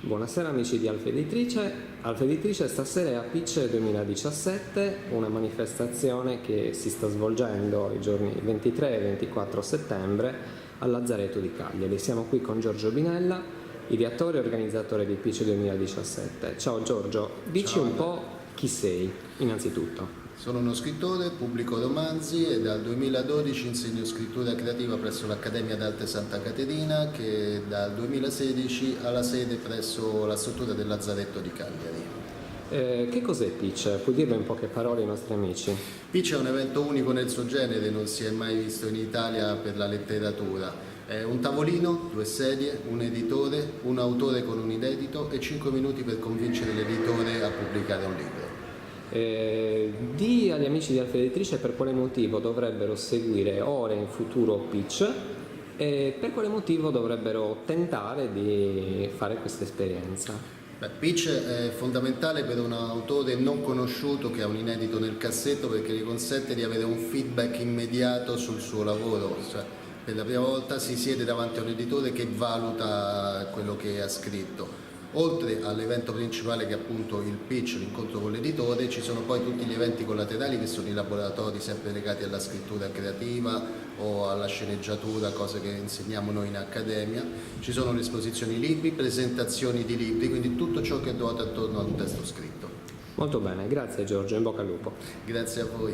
Buonasera amici di Alfa Editrice. Alfa Editrice stasera è a Pitch 2017, una manifestazione che si sta svolgendo i giorni 23 e 24 settembre al Lazzaretto di Cagliari. Siamo qui con Giorgio Binella, ideatore e organizzatore di Pitch 2017. Ciao Giorgio, dici un po' chi sei innanzitutto. Sono uno scrittore, pubblico romanzi e dal 2012 insegno scrittura creativa presso l'Accademia d'Arte Santa Caterina, che dal 2016 ha la sede presso la struttura del Lazzaretto di Cagliari. Che cos'è Pitch? Puoi dirlo in poche parole ai nostri amici? Pitch è un evento unico nel suo genere, non si è mai visto in Italia per la letteratura. È un tavolino, 2 sedie, un editore, un autore con un inedito e 5 minuti per convincere l'editore a pubblicare un libro. Di agli amici di Alfa Editrice per quale motivo dovrebbero seguire ora e in futuro Pitch e per quale motivo dovrebbero tentare di fare questa esperienza. Pitch è fondamentale per un autore non conosciuto che ha un inedito nel cassetto, perché gli consente di avere un feedback immediato sul suo lavoro. Cioè, per la prima volta si siede davanti a un editore che valuta quello che ha scritto. Oltre all'evento principale che è appunto il pitch, l'incontro con l'editore, ci sono poi tutti gli eventi collaterali che sono i laboratori sempre legati alla scrittura creativa o alla sceneggiatura, cose che insegniamo noi in accademia. Ci sono le esposizioni libri, presentazioni di libri, quindi tutto ciò che ruota attorno a un testo scritto. Molto bene, grazie Giorgio, in bocca al lupo. Grazie a voi.